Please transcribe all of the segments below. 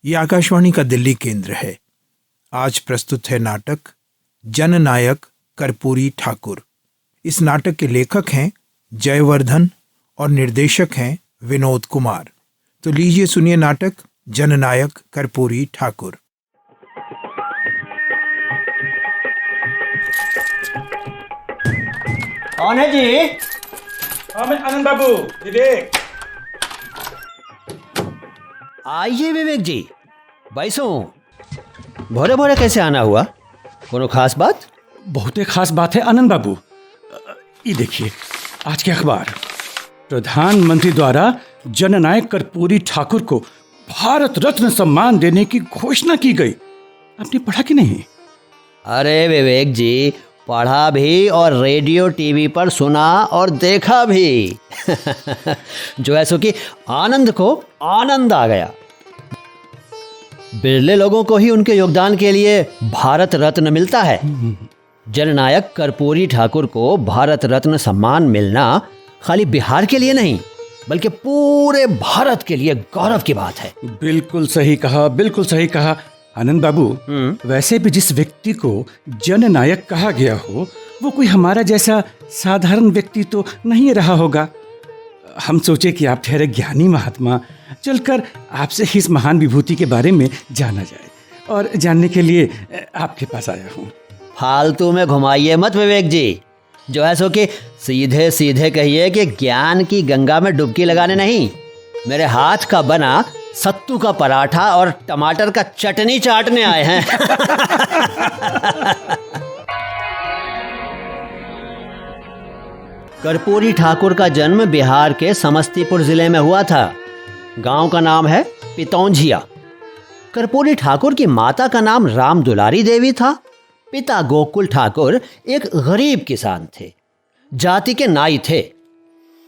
ये आकाशवाणी का दिल्ली केंद्र है। आज प्रस्तुत है नाटक जननायक कर्पूरी ठाकुर। इस नाटक के लेखक हैं जयवर्धन और निर्देशक हैं विनोद कुमार। तो लीजिए सुनिए नाटक जननायक कर्पूरी ठाकुर। कौन है जी? हाँ, मैं आनंद बाबू विवेक। आइए विवेक जी, बैसो। भोरे भोरे कैसे आना हुआ? कोनो खास बात? बहुत ही खास बात है आनंद बाबू। ये देखिए आज के अखबार। प्रधानमंत्री द्वारा जननायक कर्पूरी ठाकुर को भारत रत्न सम्मान देने की घोषणा की गई। आपने पढ़ा कि नहीं? अरे विवेक जी, पढ़ा भी और रेडियो टीवी पर सुना और देखा भी। जो है सो कि आनंद को आनंद आ गया। बिरले लोगों को ही उनके योगदान के लिए भारत रत्न मिलता है। जननायक कर्पूरी ठाकुर को भारत रत्न सम्मान मिलना खाली बिहार के लिए नहीं बल्कि पूरे भारत के लिए गौरव की बात है। बिल्कुल सही कहा, बिल्कुल सही कहा आनंद बाबू। वैसे भी जिस व्यक्ति को जननायक कहा गया हो वो कोई हमारा जैसा साधारण व्यक्ति तो नहीं रहा होगा। हम सोचे कि आप ठहरे ज्ञानी महात्मा, चलकर आपसे इस महान विभूति के बारे में जाना जाए और जानने के लिए आपके पास आया हूँ। फालतू में घुमाइए मत विवेक जी। जो है सो कि सीधे सीधे कहिए कि ज्ञान की गंगा में डुबकी लगाने नहीं, मेरे हाथ का बना सत्तू का पराठा और टमाटर का चटनी चाटने आए हैं। कर्पूरी ठाकुर का जन्म बिहार के समस्तीपुर जिले में हुआ था। गांव का नाम है पितौंझिया। कर्पूरी ठाकुर की माता का नाम राम दुलारी देवी था। पिता गोकुल ठाकुर एक गरीब किसान थे, जाति के नाई थे।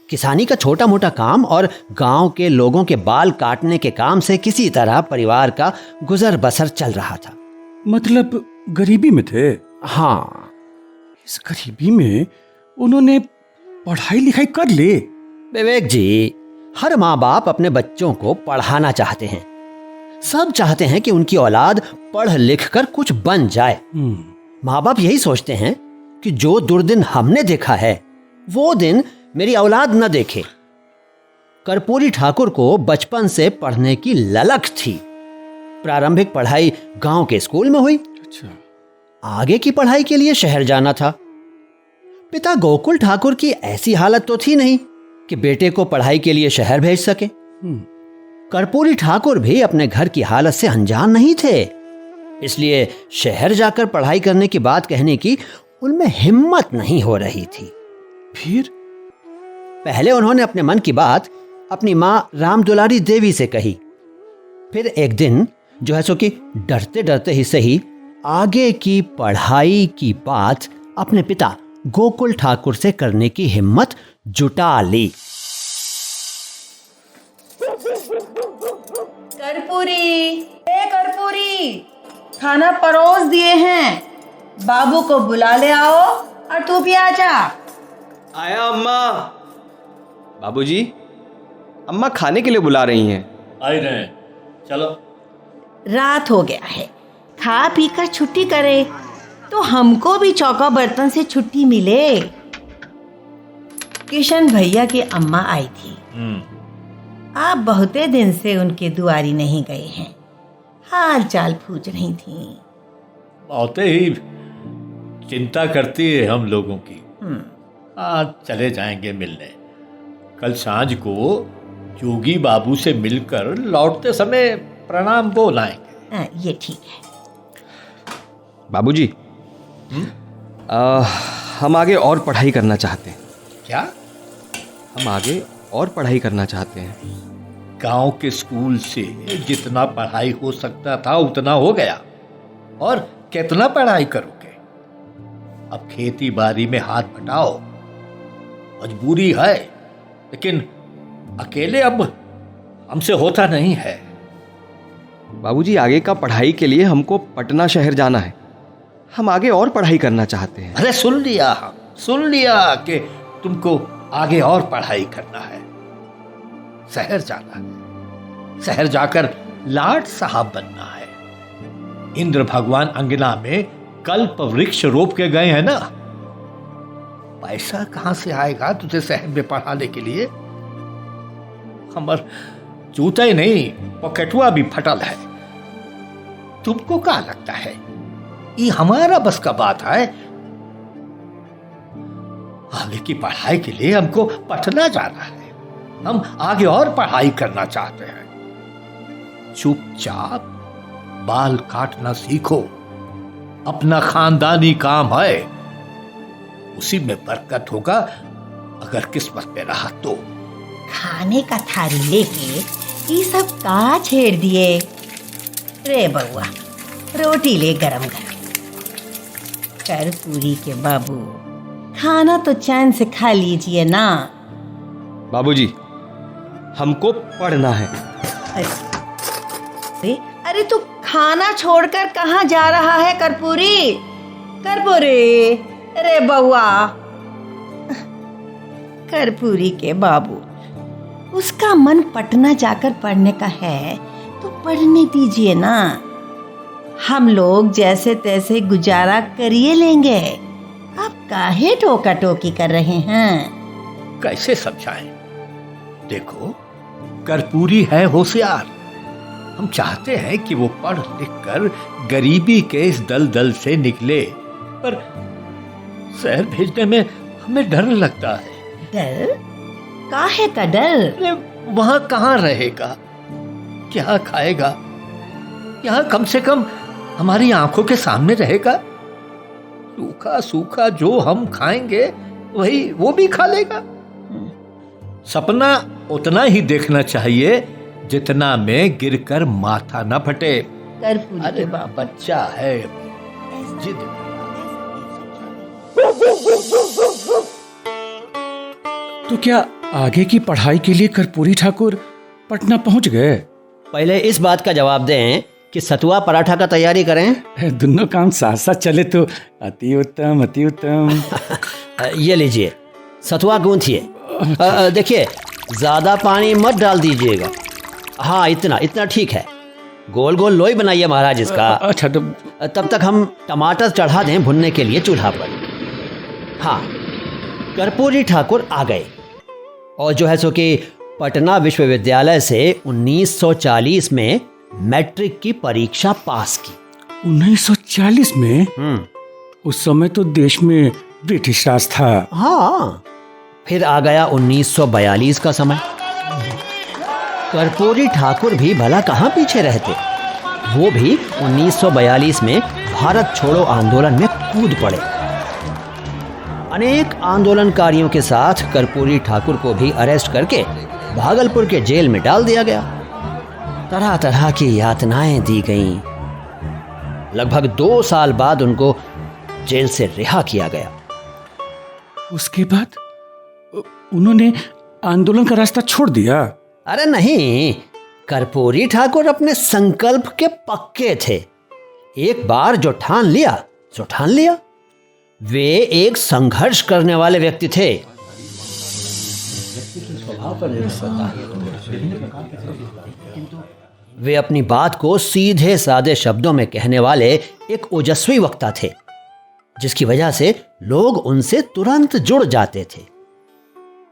किसानी का छोटा मोटा काम और गांव के लोगों के बाल काटने के काम से किसी तरह परिवार का गुजर बसर चल रहा था। मतलब गरीबी में थे? हाँ। इस गरीबी में उन्होंने पढ़ाई लिखाई कर ली? विवेक जी, हर माँ बाप अपने बच्चों को पढ़ाना चाहते हैं। सब चाहते हैं कि उनकी औलाद पढ़ लिख कर कुछ बन जाए। माँ बाप यही सोचते हैं कि जो दुर्दिन हमने देखा है वो दिन मेरी औलाद न देखे। कर्पूरी ठाकुर को बचपन से पढ़ने की ललक थी। प्रारंभिक पढ़ाई गांव के स्कूल में हुई। अच्छा। आगे की पढ़ाई के लिए शहर जाना था। पिता गोकुल ठाकुर की ऐसी हालत तो थी नहीं कि बेटे को पढ़ाई के लिए शहर भेज सके। कर्पूरी ठाकुर भी अपने घर की हालत से अनजान नहीं थे, इसलिए शहर जाकर पढ़ाई करने की बात कहने की उनमें हिम्मत नहीं हो रही थी। फिर पहले उन्होंने अपने मन की बात अपनी माँ राम दुलारी देवी से कही। फिर एक दिन जो है सो कि डरते डरते ही सही आगे की पढ़ाई की बात अपने पिता गोकुल ठाकुर से करने की हिम्मत जुटा ली। कर्पूरी, खाना परोस दिए हैं। बाबू को बुला ले आओ और तू भी आ जा। आया अम्मा। बाबूजी, अम्मा खाने के लिए बुला रही हैं। आई रहे, चलो। रात हो गया है, खा पी कर छुट्टी करे तो हमको भी चौका बर्तन से छुट्टी मिले। किशन भैया की अम्मा आई थी। आप बहुते दिन से उनके दुआरी नहीं गए हैं, हाल चाल पूछ रही थी। बहुते ही चिंता करती है हम लोगों की। आज चले जाएंगे मिलने। कल सांझ को जोगी बाबू से मिलकर लौटते समय प्रणाम बोल आएंगे। ये ठीक है। बाबूजी, हम आगे और पढ़ाई करना चाहते हैं। क्या? हम आगे और पढ़ाई करना चाहते हैं। गांव के स्कूल से जितना पढ़ाई हो सकता था उतना हो गया, और कितना पढ़ाई करोगे? अब खेती बाड़ी में हाथ बटाओ। मजबूरी है, लेकिन अकेले अब हमसे होता नहीं है। बाबूजी, आगे का पढ़ाई के लिए हमको पटना शहर जाना है। हम आगे और पढ़ाई करना चाहते हैं। अरे सुन लिया कि तुमको आगे और पढ़ाई करना है। शहर जाना है। शहर जाकर लाट साहब बनना है। इंद्र भगवान अंगना में कल्प वृक्ष रोप के गए हैं ना। पैसा कहां से आएगा तुझे शहर में पढ़ाने के लिए? हमर जूता ही नहीं, पॉकेटुआ भी फटल है। तुमको क्या लगता है ये हमारा बस का बात है? आगे की पढ़ाई के लिए हमको पटना जाना है। हम आगे और पढ़ाई करना चाहते हैं। चुपचाप बाल काटना सीखो, अपना खानदानी काम है, उसी में बरकत होगा अगर किस्मत में रहा तो। खाने का थाली लेके ये सब का छेड़ दिए? रे बउआ, रोटी ले गरम गरम। कर्पूरी के बाबू, खाना तो चैन से खा लीजिए ना। बाबूजी, हमको पढ़ना है। अरे तू खाना छोड़कर कहाँ जा रहा है कर्पूरी? कर्पूरी, अरे बउआ। कर्पूरी के बाबू, उसका मन पटना जाकर पढ़ने का है तो पढ़ने दीजिए ना। हम लोग जैसे तैसे गुजारा करिए लेंगे। आप काहे टोका टोकी कर रहे हैं? कैसे समझाएं? देखो, कर्पूरी है होशियार। हम चाहते हैं कि वो पढ़ लिख कर गरीबी के इस दलदल से निकले, पर शहर भेजने में हमें डर लगता है। डर? काहे का डर? अरे वहां कहाँ रहेगा, क्या खाएगा? यहाँ कम से कम हमारी आंखों के सामने रहेगा। सूखा सूखा जो हम खाएंगे वही वो भी खा लेगा। सपना उतना ही देखना चाहिए जितना में गिरकर माथा न फटे। कर्पूरी के बाबू, बच्चा है, जिद। तो क्या आगे की पढ़ाई के लिए कर्पूरी ठाकुर पटना पहुंच गए? पहले इस बात का जवाब दें कि सतुआ पराठा का तैयारी करें। दोनों काम साथ साथ चले तो अति उत्तम, अति उत्तम। ये लीजिए, सतुआ गूंथिए। देखिए, ज़्यादा पानी मत डाल दीजिएगा। हाँ, इतना ठीक है। गोल गोल लोई बनाइए महाराज इसका। अच्छा, तो तब तक हम टमाटर चढ़ा दें भुनने के लिए चूल्हा पर। हाँ, कर्पूरी ठाकुर आ गए और जो है सो कि पटना विश्वविद्यालय से 1940 में मैट्रिक की परीक्षा पास की। 1940 में? उस समय तो देश में ब्रिटिश राज था। हाँ, फिर आ गया 1942 का समय। कर्पूरी ठाकुर भी भला कहाँ पीछे रहते। वो भी 1942 में भारत छोड़ो आंदोलन में कूद पड़े। अनेक आंदोलनकारियों के साथ कर्पूरी ठाकुर को भी अरेस्ट करके भागलपुर के जेल में डाल दिया गया। तरह तरह की यातनाएं दी गईं। लगभग 2 साल बाद उनको जेल से रिहा किया गया। उसके बाद उन्होंने आंदोलन का रास्ता छोड़ दिया? अरे नहीं, कर्पूरी ठाकुर अपने संकल्प के पक्के थे। एक बार जो ठान लिया सो ठान लिया। वे एक संघर्ष करने वाले व्यक्ति थे। वे अपनी बात को सीधे सादे शब्दों में कहने वाले एक ओजस्वी वक्ता थे, जिसकी वजह से लोग उनसे तुरंत जुड़ जाते थे।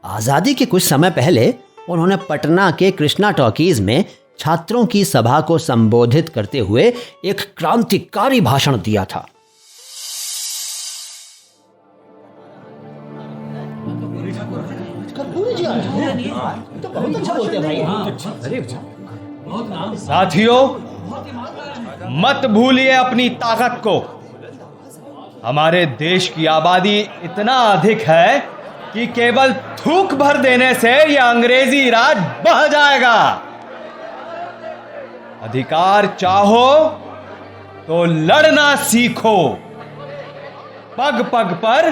आज़ादी के कुछ समय पहले उन्होंने पटना के कृष्णा टॉकीज में छात्रों की सभा को संबोधित करते हुए एक क्रांतिकारी भाषण दिया था। साथियों, मत भूलिए अपनी ताकत को। हमारे देश की आबादी इतना अधिक है कि केवल थूक भर देने से यह अंग्रेजी राज बह जाएगा। अधिकार चाहो तो लड़ना सीखो, पग पग पर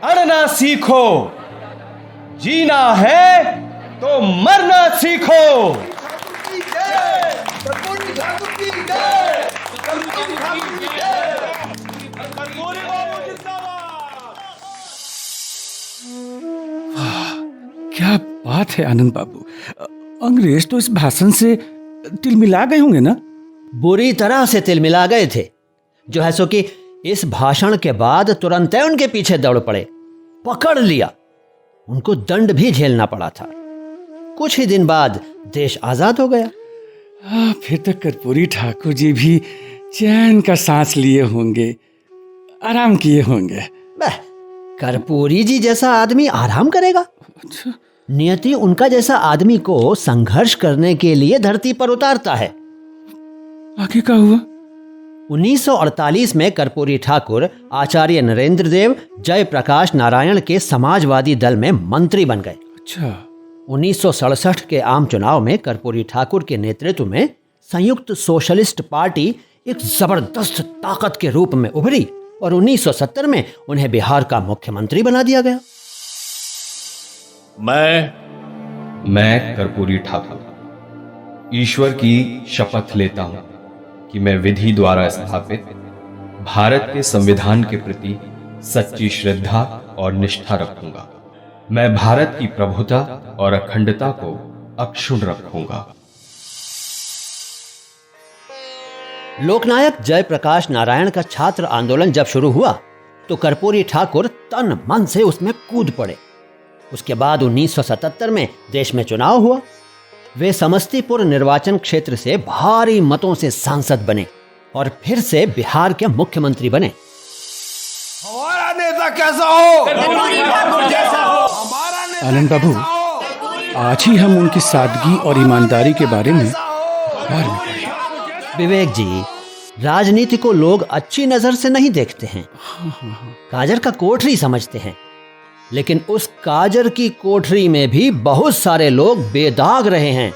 अड़ना सीखो, जीना है तो मरना सीखो। क्या बात है आनंद बाबू, अंग्रेज तो इस भाषण से तिलमिला गए होंगे ना? बुरी तरह से तिलमिला गए थे। जो है सो कि इस भाषण के बाद तुरंत उनके पीछे दौड़ पड़े, पकड़ लिया। उनको दंड भी झेलना पड़ा था। कुछ ही दिन बाद देश आजाद हो गया। फिर तो कर्पूरी ठाकुर जी भी चैन का सांस लिए होंगे, आराम किए होंगे। बह, कर्पूरी जी जैसा आदमी आराम करेगा? अच्छा। नियति उनका जैसा आदमी को संघर्ष करने के लिए धरती पर उतारता है। आगे क्या हुआ? 1948 में कर्पूरी ठाकुर आचार्य नरेंद्र देव जयप्रकाश नारायण के समाजवादी दल में मंत्री बन गए। अच्छा। 1967 के आम चुनाव में कर्पूरी ठाकुर के नेतृत्व में संयुक्त सोशलिस्ट पार्टी एक जबरदस्त ताकत के रूप में उभरी और 1970 में उन्हें बिहार का मुख्यमंत्री बना दिया गया। मैं कर्पूरी ठाकुर ईश्वर की शपथ लेता हूं कि मैं विधि द्वारा स्थापित भारत के संविधान के प्रति सच्ची श्रद्धा और निष्ठा रखूंगा। मैं भारत की प्रभुता और अखंडता को अक्षुण्ण रखूंगा। लोकनायक जयप्रकाश नारायण का छात्र आंदोलन जब शुरू हुआ तो कर्पूरी ठाकुर तन मन से उसमें कूद पड़े। उसके बाद 1977 में देश में चुनाव हुआ। वे समस्तीपुर निर्वाचन क्षेत्र से भारी मतों से सांसद बने और फिर से बिहार के मुख्यमंत्री बने। हमारा नेता कैसा हो? कर्पूरी ठाकुर जैसा हो। आनंद बाबू, आज ही हम उनकी सादगी और ईमानदारी के बारे में अखबार में पढ़े। विवेक जी, राजनीति को लोग अच्छी नजर से नहीं देखते हैं, काजर का कोठरी समझते हैं। लेकिन उस काजर की कोठरी में भी बहुत सारे लोग बेदाग रहे हैं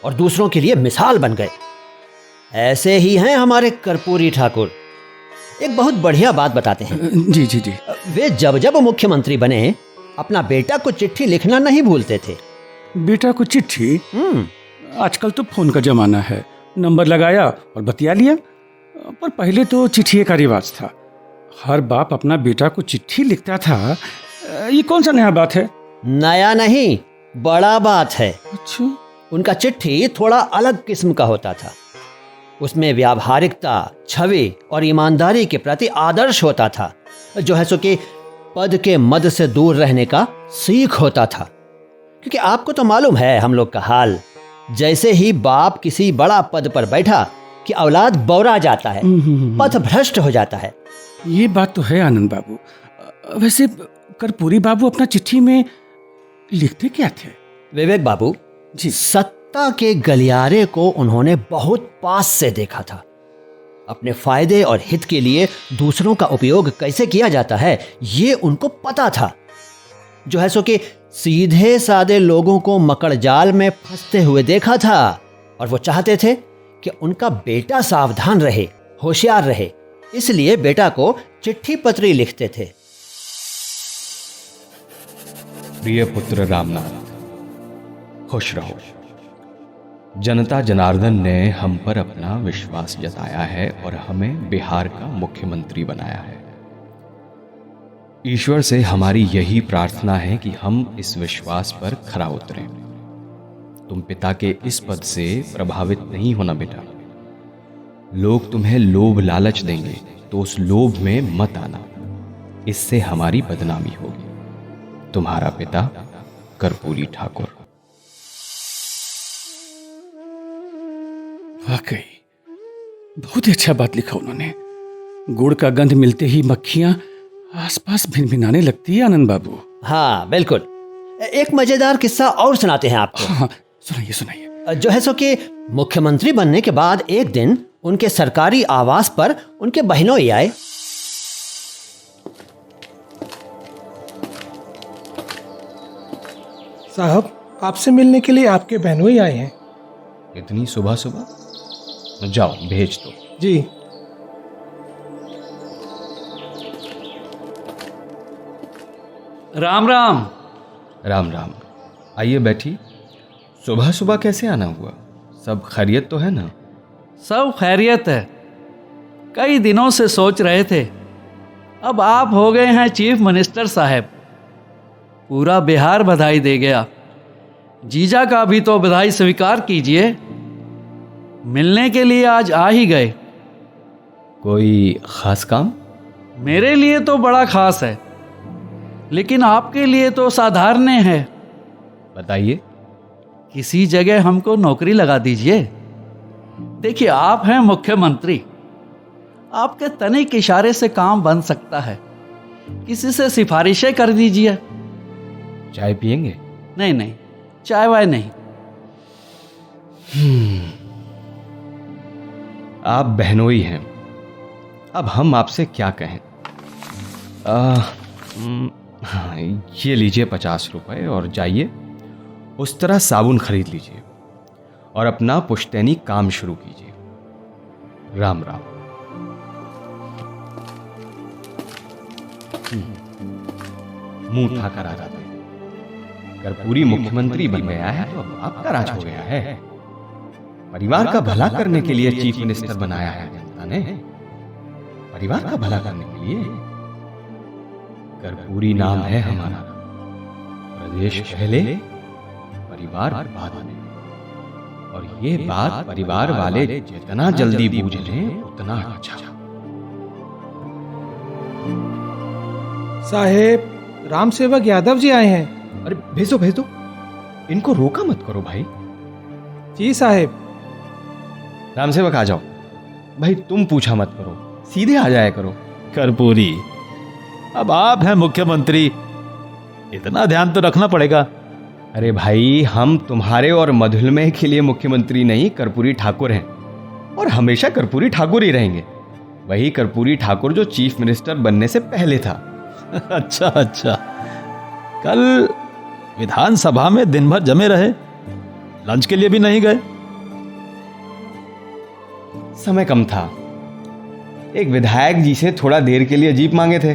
और दूसरों के लिए मिसाल बन गए। ऐसे ही हैं हमारे कर्पूरी ठाकुर। एक बहुत बढ़िया बात बताते हैं। जी जी जी। वे जब जब मुख्यमंत्री बने अपना बेटा को चिट्ठी लिखना नहीं भूलते थे। बेटा को चिट्ठी? आजकल तो फोन का जमाना है, नंबर लगाया और बतिया लिया। पर पहले तो चिट्ठी का रिवाज था, हर बाप अपना बेटा को चिट्ठी लिखता था। ये कौन सा नया बात है? नया नहीं, बड़ा बात है। अच्छा। उनका चिट्ठी थोड़ा अलग किस्म का होता था। उसमें व्यावहारिकता, छवि और ईमानदारी के प्रति आदर्श होता था। जो है सो कि पद के मद से दूर रहने का सीख होता था। क्योंकि आपको तो मालूम है हम लोग का हाल, जैसे ही बाप किसी बड़ा पद पर बैठा कि औलाद बौरा जाता है, पथ भ्रष्ट हो जाता है। ये बात तो है आनंद बाबू। वैसे कर्पूरी बाबू अपना चिट्ठी में लिखते क्या थे? विवेक बाबू जी। सत्ता के गलियारे को उन्होंने बहुत पास से देखा था। अपने फायदे और हित के लिए दूसरों का उपयोग कैसे किया जाता है ये उनको पता था। जो है सो कि सीधे सादे लोगों को मकड़ जाल में फंसते हुए देखा था और वो चाहते थे कि उनका बेटा सावधान रहे, होशियार रहे। इसलिए बेटा को चिट्ठी पत्री लिखते थे। प्रिय पुत्र रामनाथ, खुश रहो। जनता जनार्दन ने हम पर अपना विश्वास जताया है और हमें बिहार का मुख्यमंत्री बनाया है। ईश्वर से हमारी यही प्रार्थना है कि हम इस विश्वास पर खरा उतरें। तुम पिता के इस पद से प्रभावित नहीं होना बेटा। लोग तुम्हें लोभ लालच देंगे तो उस लोभ में मत आना, इससे हमारी बदनामी होगी। तुम्हारा पिता कर्पूरी ठाकुर। वाकई बहुत ही अच्छा बात लिखा उन्होंने। गुड़ का गंध मिलते ही मक्खियां आसपास भिनभिनाने लगती है आनंद बाबू। हाँ बिल्कुल। एक मजेदार किस्सा और सुनाते हैं आपको। हाँ, सुनाइए सुनाइए। जो है सो कि मुख्यमंत्री बनने के बाद एक दिन उनके सरकारी आवास पर उनके बहनोई आए। साहब, आपसे मिलने के लिए आपके बहनोई आए हैं। इतनी सुबह सुबह? जाओ भेज दो। जी। राम राम। राम राम। आइए बैठिए। सुबह सुबह कैसे आना हुआ? सब खैरियत तो है ना? सब खैरियत है। कई दिनों से सोच रहे थे, अब आप हो गए हैं चीफ मिनिस्टर साहब। पूरा बिहार बधाई दे गया। जीजा का भी तो बधाई स्वीकार कीजिए। मिलने के लिए आज आ ही गए। कोई खास काम? मेरे लिए तो बड़ा खास है, लेकिन आपके लिए तो साधारण है। बताइए। किसी जगह हमको नौकरी लगा दीजिए। देखिए, आप हैं मुख्यमंत्री, आपके तनिक इशारे से काम बन सकता है। किसी से सिफारिशें कर दीजिए। चाय पियेंगे? नहीं नहीं, चाय वाय नहीं। आप बहनोई हैं, अब हम आपसे क्या कहें। हाँ, ये लीजिए 50 रुपए और जाइए उस तरह साबुन खरीद लीजिए और अपना पुश्तैनी काम शुरू कीजिए। राम राम। मुंह उठाकर आ जाते हैं। कर्पूरी मुख्यमंत्री बन गया है तो अब आपका राज हो गया है। परिवार का भला करने के लिए चीफ मिनिस्टर बनाया है जनता ने। परिवार का भला करने के लिए। कर्पूरी नाम है हमारा। प्रदेश पहले, परिवार बाद में। और ये बात परिवार वाले जितना जल्दी बूझ लें उतना अच्छा। साहेब, राम सेवक यादव जी आए हैं। अरे भेजो भेजो, इनको रोका मत करो भाई। जी साहेब। राम सेवक आ जाओ। भाई तुम पूछा मत करो, सीधे आ जाया करो। कर्पूरी, अब आप हैं मुख्यमंत्री, इतना ध्यान तो रखना पड़ेगा। अरे भाई, हम तुम्हारे और मधुलमय के लिए मुख्यमंत्री नहीं, कर्पूरी ठाकुर हैं और हमेशा कर्पूरी ठाकुर ही रहेंगे। वही कर्पूरी ठाकुर जो चीफ मिनिस्टर बनने से पहले था। अच्छा अच्छा, कल विधानसभा में दिन भर जमे रहे, लंच के लिए भी नहीं गए। समय कम था। एक विधायक जी से थोड़ा देर के लिए जीप मांगे थे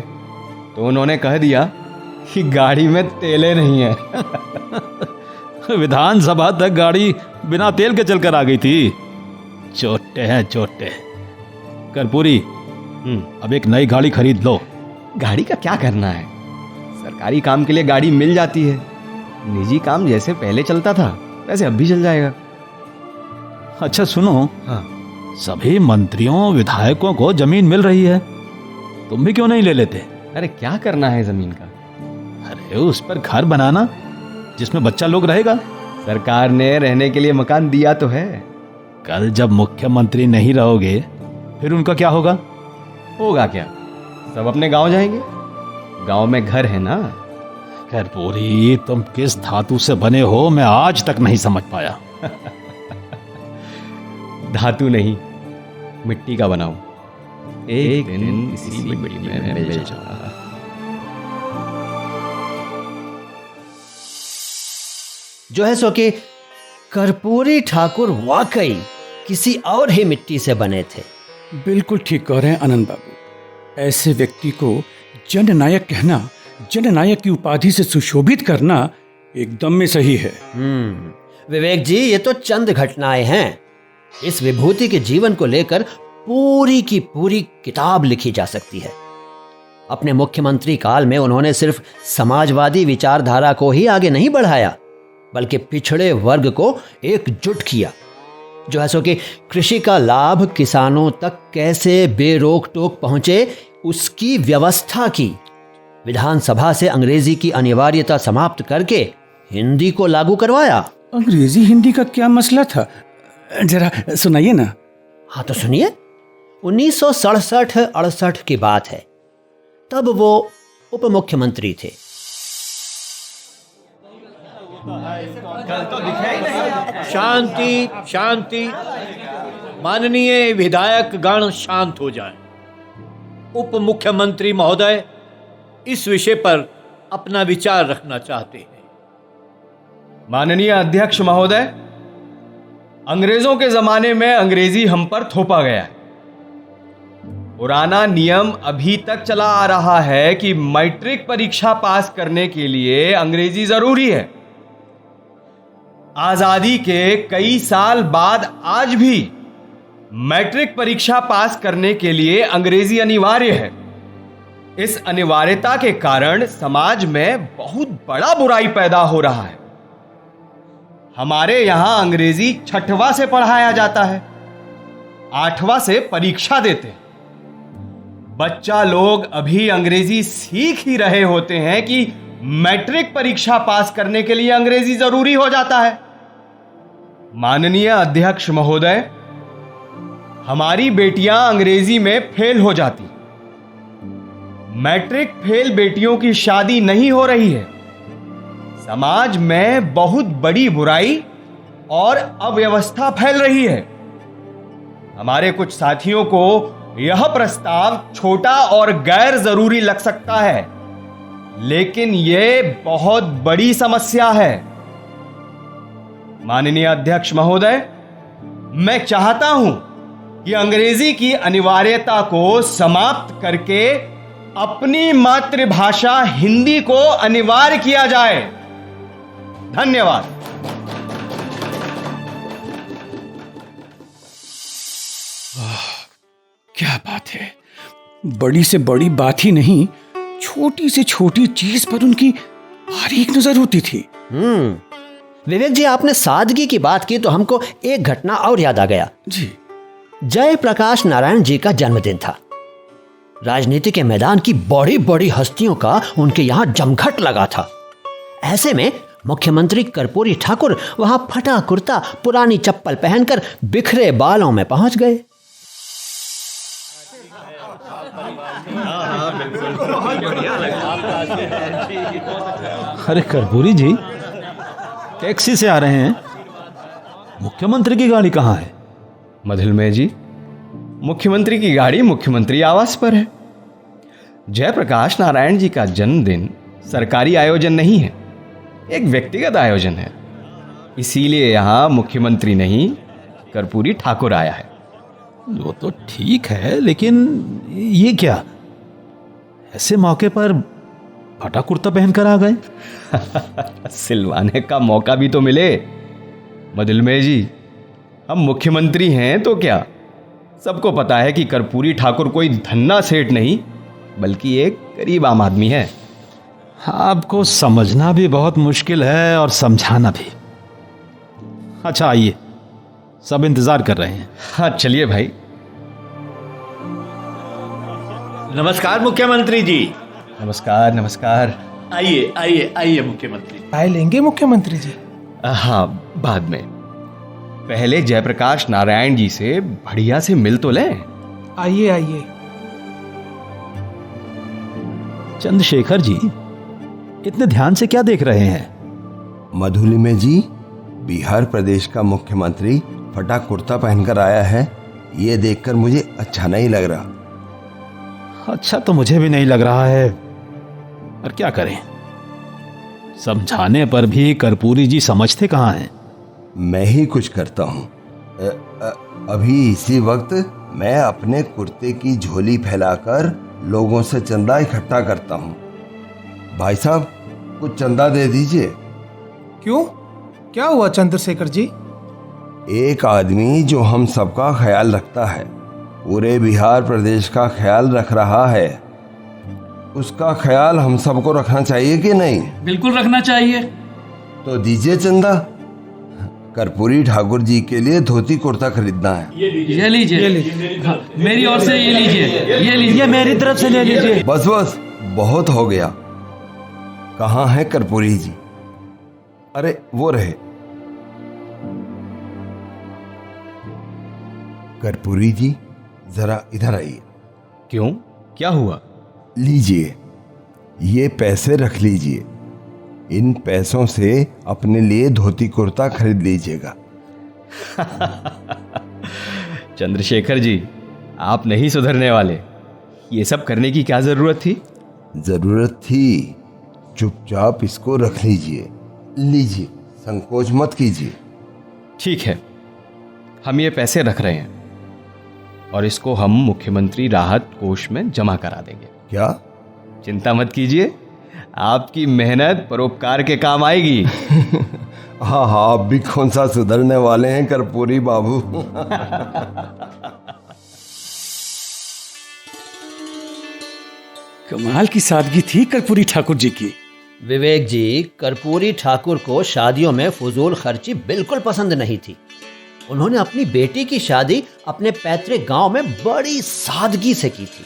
तो उन्होंने कह दिया कि गाड़ी में तेले नहीं है। विधानसभा तक गाड़ी बिना तेल के चलकर आ गई थी। चोटे हैं चोटे। कर्पूरी, अब एक नई गाड़ी खरीद लो। गाड़ी का क्या करना है? सरकारी काम के लिए गाड़ी मिल जाती है। निजी काम जैसे पहले चलता था वैसे अब भी चल जाएगा। अच्छा सुनो, हाँ, सभी मंत्रियों विधायकों को जमीन मिल रही है, तुम भी क्यों नहीं ले लेते? अरे क्या करना है जमीन का? अरे उस पर घर बनाना जिसमें बच्चा लोग रहेगा। सरकार ने रहने के लिए मकान दिया तो है। कल जब मुख्यमंत्री नहीं रहोगे फिर उनका क्या होगा? होगा क्या, सब अपने गांव जाएंगे। गांव में घर है ना। कर्पूरी, तुम किस धातु से बने हो मैं आज तक नहीं समझ पाया। धातु नहीं, मिट्टी का बनाऊं। एक दिन इसी मिट्टी में मिल जाऊंगा। जो है सो कि कर्पूरी ठाकुर वाकई किसी और ही मिट्टी से बने थे। बिल्कुल ठीक कह रहे हैं आनंद बाबू। ऐसे व्यक्ति को जननायक कहना, जननायक की उपाधि से सुशोभित करना एकदम में सही है। विवेक जी, ये तो चंद घटनाएं हैं। इस विभूति के जीवन को लेकर पूरी की पूरी किताब लिखी जा सकती है। अपने मुख्यमंत्री काल में उन्होंने सिर्फ समाजवादी विचारधारा को ही आगे नहीं बढ़ाया, बल्कि पिछड़े वर्ग को एकजुट किया। जो है सो कि कृषि का लाभ किसानों तक कैसे बेरोक टोक पहुंचे उसकी व्यवस्था की। विधानसभा से अंग्रेजी की अनिवार्यता समाप्त करके हिंदी को लागू करवाया। अंग्रेजी हिंदी का क्या मसला था, जरा सुनाइए ना। हाँ तो सुनिए। 1967-68 की बात है। तब वो उप मुख्यमंत्री थे। शांति शांति। माननीय विधायक गण शांत हो जाएं। उप मुख्यमंत्री महोदय इस विषय पर अपना विचार रखना चाहते हैं। माननीय अध्यक्ष महोदय, अंग्रेजों के जमाने में अंग्रेजी हम पर थोपा गया है। पुराना नियम अभी तक चला आ रहा है कि मैट्रिक परीक्षा पास करने के लिए अंग्रेजी जरूरी है। आजादी के कई साल बाद आज भी मैट्रिक परीक्षा पास करने के लिए अंग्रेजी अनिवार्य है। इस अनिवार्यता के कारण समाज में बहुत बड़ा बुराई पैदा हो रहा है। हमारे यहां अंग्रेजी छठवां से पढ़ाया जाता है। 8वां से परीक्षा देते हैं। बच्चा लोग अभी अंग्रेजी सीख ही रहे होते हैं कि मैट्रिक परीक्षा पास करने के लिए अंग्रेजी जरूरी हो जाता है। माननीय अध्यक्ष महोदय, हमारी बेटियां अंग्रेजी में फेल हो जाती। मैट्रिक फेल बेटियों की शादी नहीं हो रही है। समाज में बहुत बड़ी बुराई और अव्यवस्था फैल रही है। हमारे कुछ साथियों को यह प्रस्ताव छोटा और गैर जरूरी लग सकता है, लेकिन यह बहुत बड़ी समस्या है। माननीय अध्यक्ष महोदय, मैं चाहता हूं कि अंग्रेजी की अनिवार्यता को समाप्त करके अपनी मातृभाषा हिंदी को अनिवार्य किया जाए। धन्यवाद। क्या बात है, बड़ी से बड़ी बात ही नहीं, छोटी से छोटी चीज पर उनकी बारीक नजर होती थी। विवेक जी, आपने सादगी की बात की तो हमको एक घटना और याद आ गया जी। जयप्रकाश नारायण जी का जन्मदिन था। राजनीति के मैदान की बड़ी बड़ी हस्तियों का उनके यहां जमघट लगा था। ऐसे में मुख्यमंत्री कर्पूरी ठाकुर वहां फटा कुर्ता, पुरानी चप्पल पहनकर बिखरे बालों में पहुंच गए। अरे कर्पूरी जी, टैक्सी से आ रहे हैं, मुख्यमंत्री की गाड़ी कहाँ है? मधुलमय जी, मुख्यमंत्री की गाड़ी मुख्यमंत्री आवास पर है। जयप्रकाश नारायण जी का जन्मदिन सरकारी आयोजन नहीं है, एक व्यक्तिगत आयोजन है। इसीलिए यहां मुख्यमंत्री नहीं, कर्पूरी ठाकुर आया है। वो तो ठीक है, लेकिन ये क्या, ऐसे मौके पर फटा कुर्ता पहनकर आ गए? सिलवाने का मौका भी तो मिले। मधुलमय जी, हम मुख्यमंत्री हैं तो क्या, सबको पता है कि कर्पूरी ठाकुर कोई धन्ना सेठ नहीं बल्कि एक गरीब आम आदमी है। आपको समझना भी बहुत मुश्किल है और समझाना भी। अच्छा आइए, सब इंतजार कर रहे हैं। हाँ चलिए भाई। नमस्कार मुख्यमंत्री जी। नमस्कार नमस्कार। आइए आइए आइए मुख्यमंत्री। चाय लेंगे मुख्यमंत्री जी? हाँ, बाद में। पहले जयप्रकाश नारायण जी से बढ़िया से मिल तो लें। आइए आइए। चंद्रशेखर जी, इतने ध्यान से क्या देख रहे हैं? मधुलिमे जी, बिहार प्रदेश का मुख्यमंत्री फटा कुर्ता पहनकर आया है, ये देखकर मुझे अच्छा नहीं लग रहा। अच्छा तो मुझे भी नहीं लग रहा है, पर क्या करें, समझाने पर भी कर्पूरी जी समझते कहाँ हैं। मैं ही कुछ करता हूँ। अभी इसी वक्त मैं अपने कुर्ते की झोली फैलाकर लोगों से चंदा इकट्ठा करता हूँ। भाई साहब, कुछ चंदा दे दीजिए। क्यों, क्या हुआ चंद्रशेखर जी? एक आदमी जो हम सबका ख्याल रखता है, पूरे बिहार प्रदेश का ख्याल रख रहा है, उसका ख्याल हम सबको रखना चाहिए कि नहीं? बिल्कुल रखना चाहिए। तो दीजिए चंदा। कर्पूरी ठाकुर जी के लिए धोती कुर्ता खरीदना है। ये लीजिए। हाँ, मेरी ओर से ये लीजिए, ये लीजिए, मेरी तरफ से ले लीजिए। बस बस, बहुत हो गया। कहाँ है कर्पूरी जी? अरे वो रहे। कर्पूरी जी, जरा इधर आइए। क्यों, क्या हुआ? लीजिए, ये पैसे रख लीजिए। इन पैसों से अपने लिए धोती कुर्ता खरीद लीजिएगा। चंद्रशेखर जी, आप नहीं सुधरने वाले। ये सब करने की क्या जरूरत थी? जरूरत थी, चुपचाप इसको रख लीजिए। लीजिए, संकोच मत कीजिए। ठीक है, हम ये पैसे रख रहे हैं और इसको हम मुख्यमंत्री राहत कोष में जमा करा देंगे। क्या? चिंता मत कीजिए, आपकी मेहनत परोपकार के काम आएगी। हाँ हाँ, आप भी कौन सा सुधरने वाले हैं कर्पूरी बाबू। कमाल की सादगी थी कर्पूरी ठाकुर जी की। विवेक जी, कर्पूरी ठाकुर को शादियों में फजूल खर्ची बिल्कुल पसंद नहीं थी। उन्होंने अपनी बेटी की शादी अपने पैतृक गांव में बड़ी सादगी से की थी।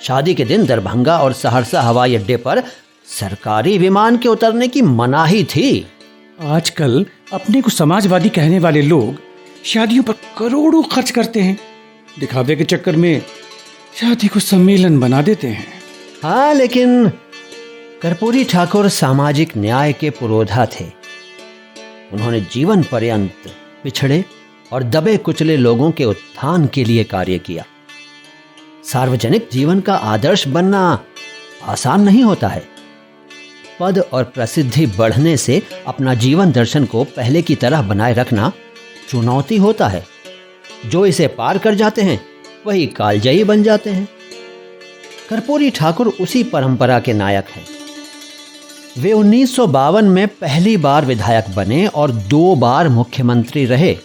शादी के दिन दरभंगा और सहरसा हवाई अड्डे पर सरकारी विमान के उतरने की मनाही थी। आजकल अपने को समाजवादी कहने वाले लोग शादियों पर करोड़ों खर्च करते हैं, दिखावे के चक्कर में शादी को सम्मेलन बना देते हैं। हाँ, लेकिन कर्पूरी ठाकुर सामाजिक न्याय के पुरोधा थे। उन्होंने जीवन पर्यंत पिछड़े और दबे कुचले लोगों के उत्थान के लिए कार्य किया। सार्वजनिक जीवन का आदर्श बनना आसान नहीं होता है। पद और प्रसिद्धि बढ़ने से अपना जीवन दर्शन को पहले की तरह बनाए रखना चुनौती होता है। जो इसे पार कर जाते हैं वही कालजयी बन जाते हैं। कर्पूरी ठाकुर उसी परंपरा के नायक हैं। वे 1952 में पहली बार विधायक बने और 2 बार मुख्यमंत्री रहे,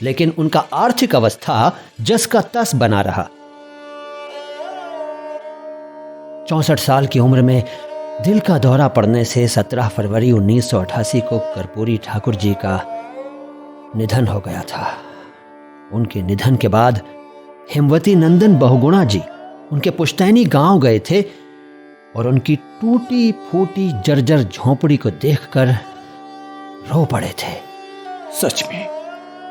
लेकिन उनका आर्थिक अवस्था जस का तस बना रहा। 64 साल की उम्र में दिल का दौरा पड़ने से 17 फरवरी 1988 को कर्पूरी ठाकुर जी का निधन हो गया था। उनके निधन के बाद हेमवती नंदन बहुगुणा जी उनके पुश्तैनी गांव गए थे और उनकी टूटी फूटी जर्जर झोंपड़ी को देखकर रो पड़े थे। सच में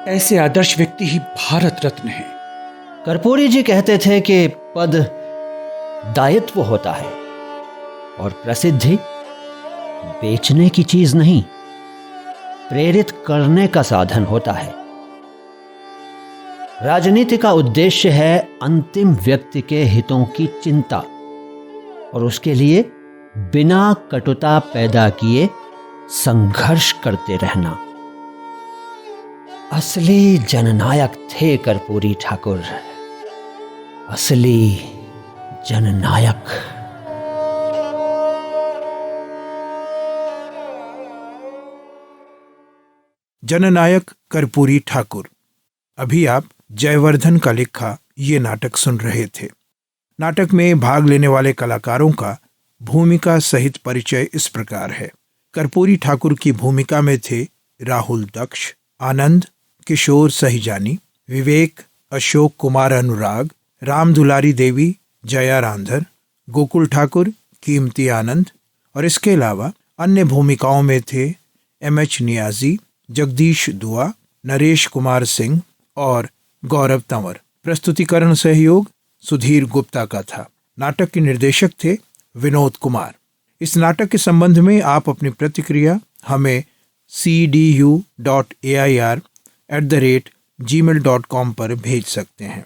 ऐसे आदर्श व्यक्ति ही भारत रत्न हैं। कर्पूरी जी कहते थे कि पद दायित्व होता है और प्रसिद्धि बेचने की चीज नहीं, प्रेरित करने का साधन होता है। राजनीति का उद्देश्य है अंतिम व्यक्ति के हितों की चिंता और उसके लिए बिना कटुता पैदा किए संघर्ष करते रहना। असली जननायक थे कर्पूरी ठाकुर, असली जननायक। जननायक कर्पूरी ठाकुर। अभी आप जयवर्धन का लिखा ये नाटक सुन रहे थे। नाटक में भाग लेने वाले कलाकारों का भूमिका सहित परिचय इस प्रकार है। कर्पूरी ठाकुर की भूमिका में थे राहुल दक्ष, आनंद किशोर सहिजानी, विवेक अशोक कुमार अनुराग, राम दुलारी देवी जया रांधर, गोकुल ठाकुर कीमती आनंद, और इसके अलावा अन्य भूमिकाओं में थे MH नियाजी, जगदीश दुआ, नरेश कुमार सिंह और गौरव तंवर। प्रस्तुतिकरण सहयोग सुधीर गुप्ता का था। नाटक के निर्देशक थे विनोद कुमार। इस नाटक के संबंध में आप अपनी प्रतिक्रिया हमें cdu.air@gmail.com पर भेज सकते हैं।